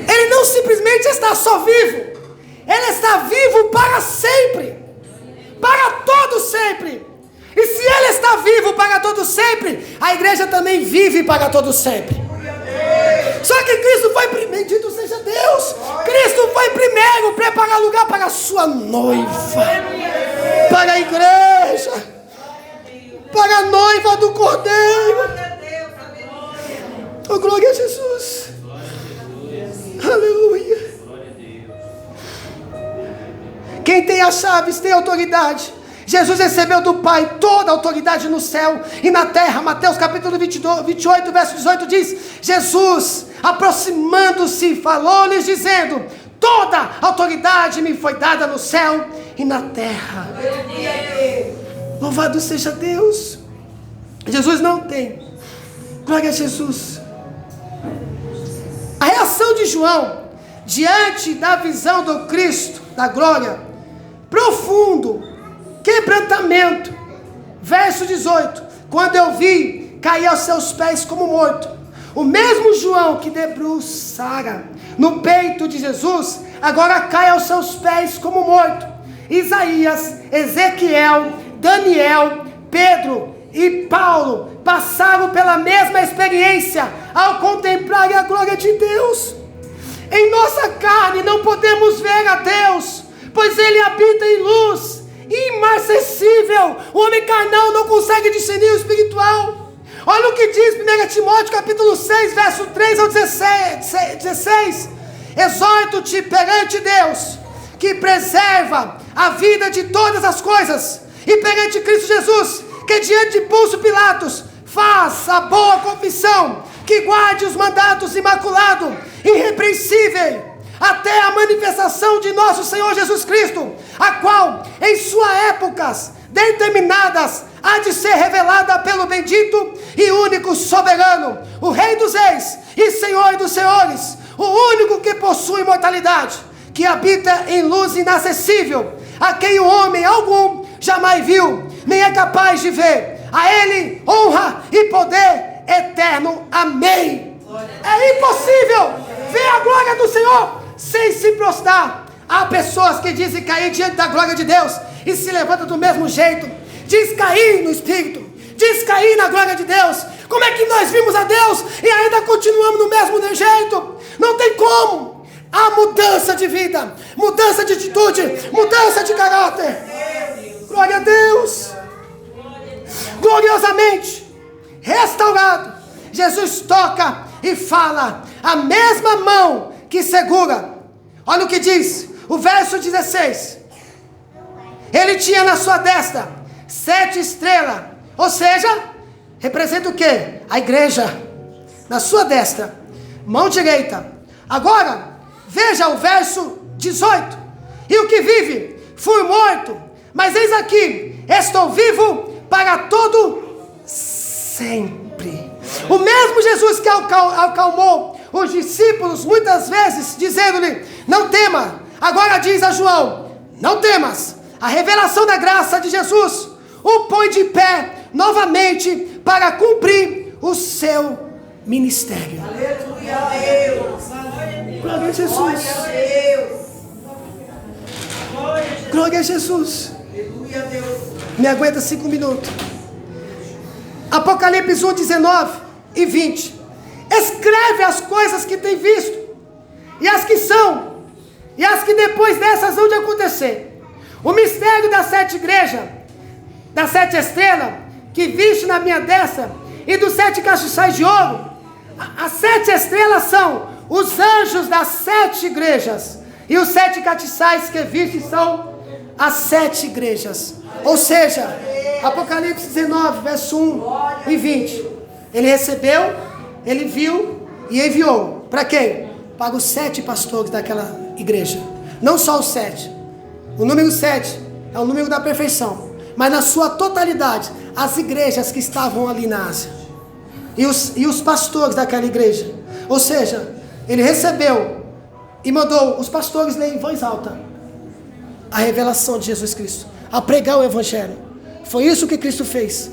Ele não simplesmente está só vivo, ele está vivo para sempre, para todo sempre. E se ele está vivo para todo sempre, a igreja também vive para todo sempre. Só que Cristo foi primeiro, bendito seja Deus, Cristo foi primeiro preparar lugar para a sua noiva, para a igreja, para a noiva do Cordeiro. Oh, glória a Jesus. Aleluia. Quem tem as chaves tem autoridade. Jesus recebeu do Pai toda a autoridade no céu e na terra. Mateus capítulo 28, verso 18 diz: Jesus, aproximando-se, falou-lhes dizendo: toda autoridade me foi dada no céu e na terra. Louvado seja Deus. Jesus não tem. Glória a Jesus. A reação de João diante da visão do Cristo, da glória, profundo quebrantamento. Verso 18: quando eu vi, caí aos seus pés como morto. O mesmo João que debruçara no peito de Jesus, agora cai aos seus pés como morto. Isaías, Ezequiel, Daniel, Pedro e Paulo passaram pela mesma experiência ao contemplarem a glória de Deus. Em nossa carne não podemos ver a Deus, pois Ele habita em luz inacessível. O homem carnal não consegue discernir o espiritual. Olha o que diz 1 Timóteo capítulo 6, verso 3 ao 16. Exorto-te perante Deus, que preserva a vida de todas as coisas, e perante Cristo Jesus, que diante de Pôncio Pilatos faz a boa confissão, que guarde os mandatos imaculado, irrepreensível, até a manifestação de nosso Senhor Jesus Cristo, a qual, em suas épocas determinadas, há de ser revelada pelo bendito e único soberano, o Rei dos Reis e Senhor dos Senhores, o único que possui imortalidade, que habita em luz inacessível, a quem o homem algum jamais viu, nem é capaz de ver. A Ele honra e poder eterno. Amém. É impossível ver a glória do Senhor sem se prostrar. Há pessoas que dizem cair diante da glória de Deus e se levantam do mesmo jeito. Diz cair no Espírito, diz cair na glória de Deus. Como é que nós vimos a Deus e ainda continuamos no mesmo jeito? Não tem como. Há mudança de vida, mudança de atitude, mudança de caráter. Glória a Deus. Gloriosamente restaurado, Jesus toca e fala. A mesma mão que segura. Olha o que diz o verso 16. Ele tinha na sua destra 7 estrelas. Ou seja, representa o quê? A igreja. Na sua destra, mão direita. Agora, veja o verso 18. E o que vive, fui morto, mas eis aqui, estou vivo para todo sempre. O mesmo Jesus que acalmou os discípulos muitas vezes, dizendo-lhe, não tema. Agora diz a João, não temas. A revelação da graça de Jesus o põe de pé novamente para cumprir o seu ministério. Aleluia a Deus. Glória a Jesus. Glória a Jesus. Aleluia a Deus. Me aguenta 5 minutos. Apocalipse 1, 19 e 20. Escreve as coisas que tem visto, e as que são, e as que depois dessas hão de acontecer. O mistério das 7 igrejas, das 7 estrelas, que viste na minha destra, e dos 7 castiçais de ouro. As 7 estrelas são os anjos das 7 igrejas, e os 7 castiçais que viste são as 7 igrejas. Ou seja, Apocalipse 19, verso 1 e 20. Ele recebeu, ele viu e enviou. Para quem? Para os 7 pastores daquela igreja. Não só os 7. O número 7 é o número da perfeição. Mas na sua totalidade, as igrejas que estavam ali na Ásia. E os pastores daquela igreja. Ou seja, ele recebeu e mandou os pastores ler em voz alta a revelação de Jesus Cristo, a pregar o evangelho. Foi isso que Cristo fez.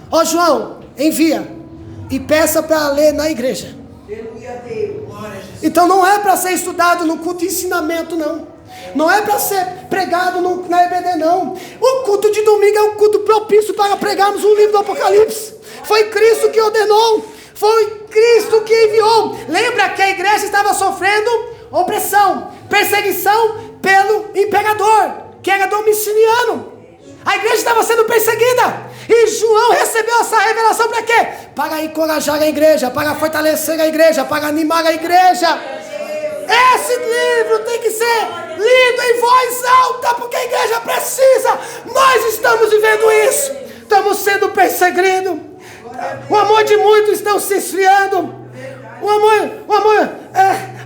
Ó João, envia e peça para ler na igreja. Então não é para ser estudado no culto de ensinamento, não. Não é para ser pregado na EBD, não. O culto de domingo é um culto propício para pregarmos o livro do Apocalipse. Foi Cristo que ordenou. Foi Cristo que enviou. Lembra que a igreja estava sofrendo opressão, perseguição pelo imperador, que era Domiciano. A igreja estava sendo perseguida. E João recebeu essa revelação para quê? Para encorajar a igreja, para fortalecer a igreja, para animar a igreja. Esse livro tem que ser lido em voz alta, porque a igreja precisa. Nós estamos vivendo isso. Estamos sendo perseguidos. O amor de muitos está se esfriando.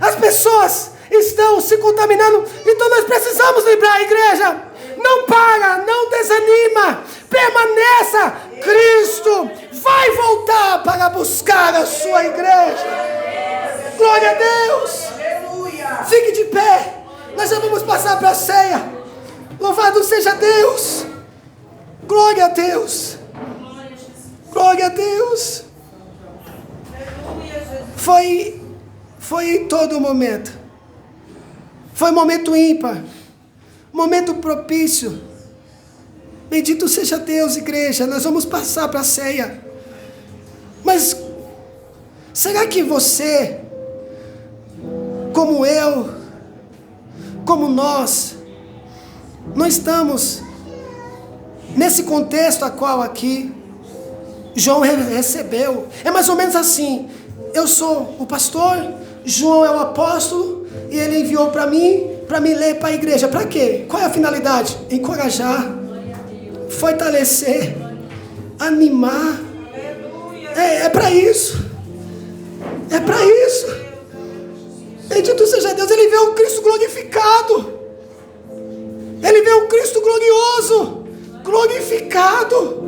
As pessoas estão se contaminando. Então nós precisamos lembrar a igreja. Não para, não desanima, permaneça. Cristo vai voltar para buscar a sua igreja. Glória a Deus. Fique de pé. Nós já vamos passar para a ceia. Louvado seja Deus. Glória a Deus. Glória a Deus. Foi em todo momento. Foi momento ímpar. Momento propício. Bendito seja Deus, igreja. Nós vamos passar para a ceia. Mas será que você, como eu, como nós, não estamos nesse contexto a qual aqui João recebeu? É mais ou menos assim: eu sou o pastor, João é o apóstolo, e ele enviou para mim ler para a igreja. Para quê? Qual é a finalidade? Encorajar, fortalecer, animar. É para isso. É para isso. Bendito seja Deus. Ele vê o Cristo glorificado. Ele vê o Cristo glorioso, glorificado.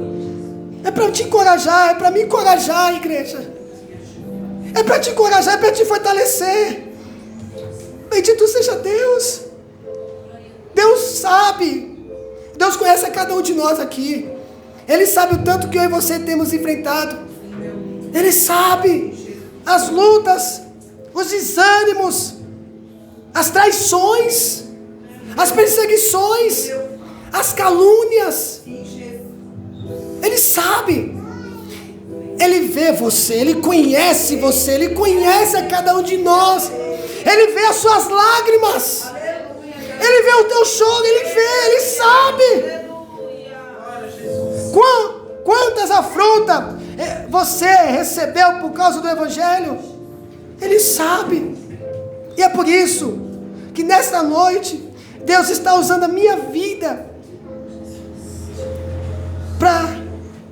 É para te encorajar, é para me encorajar, igreja. É para te encorajar, é para te fortalecer. Bendito seja Deus. Deus sabe. Deus conhece a cada um de nós aqui. Ele sabe o tanto que eu e você temos enfrentado. Ele sabe as lutas, os desânimos, as traições, as perseguições, as calúnias. Ele sabe. Ele vê você, Ele conhece você, Ele conhece a cada um de nós. Ele vê as suas lágrimas. Ele vê o teu choro, Ele vê, Ele sabe. Quantas afrontas você recebeu por causa do Evangelho? Ele sabe. E é por isso que nesta noite Deus está usando a minha vida para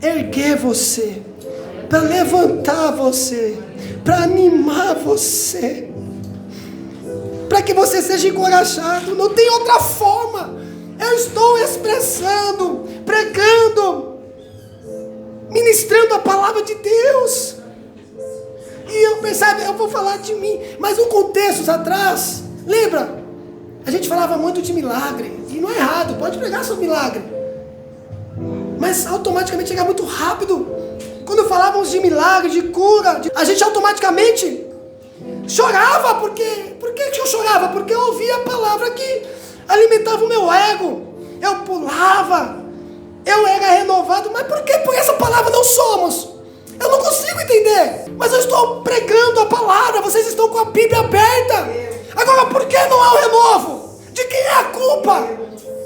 erguer você, para levantar você, para animar você, para que você seja encorajado. Não tem outra forma. Eu estou expressando, pregando, ministrando a palavra de Deus. E eu vou falar de mim, mas um contexto atrás, lembra? A gente falava muito de milagre, e não é errado, pode pregar sobre milagre, mas automaticamente chega muito rápido. Quando falávamos de milagre, de cura, a gente automaticamente chorava. Por que eu chorava? Porque eu ouvia a palavra que alimentava o meu ego. Eu pulava, eu era renovado. Mas por que por essa palavra não somos? Eu não consigo entender. Mas eu estou pregando a palavra, vocês estão com a Bíblia aberta. Agora, por que não há o renovo? De quem é a culpa?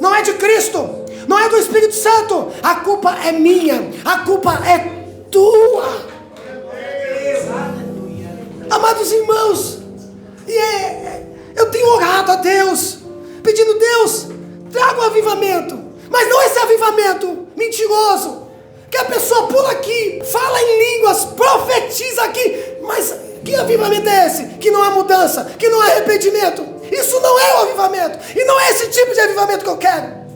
Não é de Cristo, não é do Espírito Santo. A culpa é minha, a culpa é tua. Amados irmãos, eu tenho orado a Deus, pedindo: Deus, traga um avivamento. Mas não esse avivamento mentiroso, que a pessoa pula aqui, fala em línguas, profetiza aqui, mas que avivamento é esse? Que não há mudança, que não há arrependimento. Isso não é o avivamento, e não é esse tipo de avivamento que eu quero.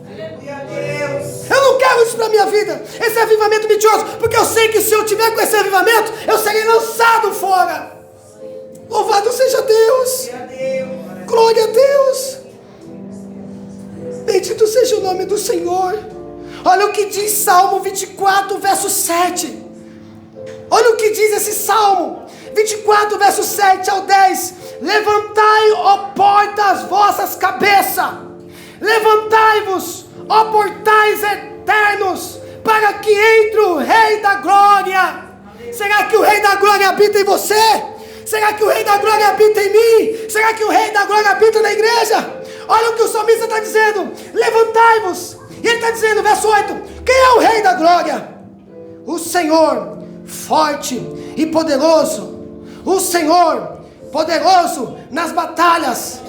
Eu não quero isso para a minha vida, esse avivamento mentiroso, porque eu sei que se eu tiver com esse avivamento, eu serei lançado fora. Louvado seja Deus. Glória a Deus. Bendito seja o nome do Senhor. Olha o que diz Salmo 24, verso 7. Olha o que diz esse Salmo 24, verso 7 ao 10. Levantai, ó portas, as vossas cabeças. Levantai-vos, ó portais eternos, para que entre o Rei da Glória. Será que o Rei da Glória habita em você? Será que o Rei da Glória habita em mim? Será que o Rei da Glória habita na igreja? Olha o que o salmista está dizendo: levantai-vos. E ele está dizendo, verso 8: quem é o Rei da Glória? O Senhor forte e poderoso. O Senhor poderoso nas batalhas.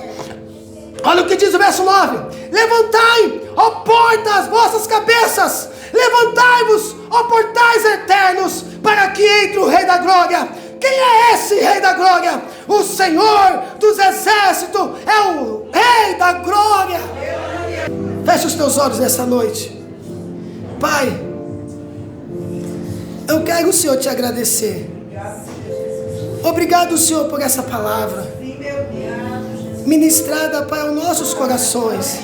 Olha o que diz o verso 9: levantai, ó portas, as vossas cabeças. Levantai-vos, ó portais eternos, para que entre o Rei da Glória. Quem é esse Rei da Glória? O Senhor dos Exércitos é o Rei da Glória. Feche os teus olhos nessa noite. Pai, eu quero, Senhor, te agradecer. Obrigado, Senhor, por essa palavra. ministrada, Pai, aos nossos corações.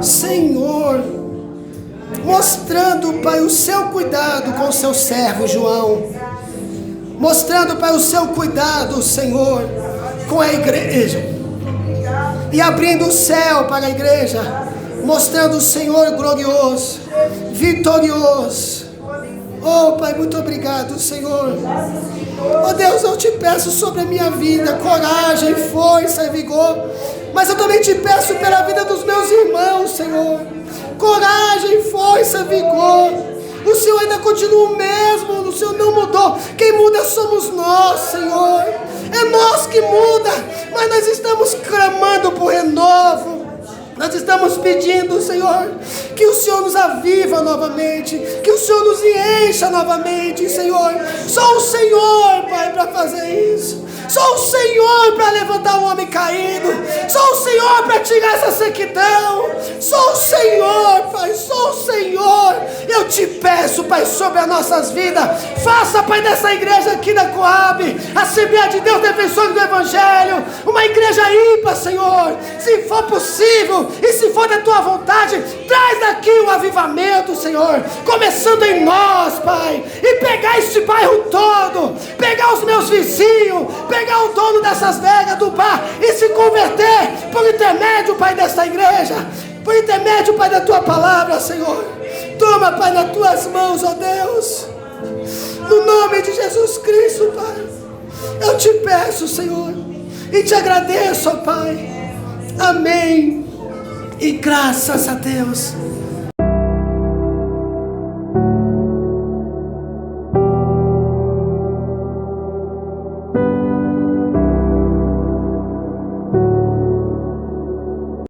Senhor, mostrando, Pai, o seu cuidado com o seu servo João. Mostrando, Pai, o seu cuidado, Senhor, com a igreja. E abrindo o céu para a igreja. Mostrando o Senhor glorioso, vitorioso. Oh, Pai, muito obrigado, Senhor. Oh, Deus, eu te peço sobre a minha vida coragem, força e vigor. Mas eu também te peço pela vida dos meus irmãos, Senhor. Coragem, força, vigor. O Senhor ainda continua o mesmo, o Senhor não mudou. Quem muda somos nós, Senhor. É nós que muda, mas nós estamos clamando por renovo. Nós estamos pedindo, Senhor, que o Senhor nos aviva novamente, que o Senhor nos encha novamente, Senhor. Só o Senhor, Pai, para fazer isso. Só o Senhor para levantar o homem caído. Só o Senhor para tirar essa sequidão. Só o Senhor, Pai, só o Senhor. Eu te peço, Pai, sobre as nossas vidas. Faça, Pai, dessa igreja aqui da Coab, Assembleia de Deus, Defensores do Evangelho, uma igreja ímpar, Senhor. Se for possível e se for da tua vontade, traz daqui o avivamento, Senhor, começando em nós, Pai, e pegar este bairro todo, pegar os meus vizinhos, pegar o dono dessas vegas do bar e se converter por intermédio, Pai, desta igreja, por intermédio, Pai, da tua palavra, Senhor. Toma, Pai, nas tuas mãos, ó Deus, no nome de Jesus Cristo, Pai. Eu te peço, Senhor, e te agradeço, ó Pai. Amém. E graças a Deus.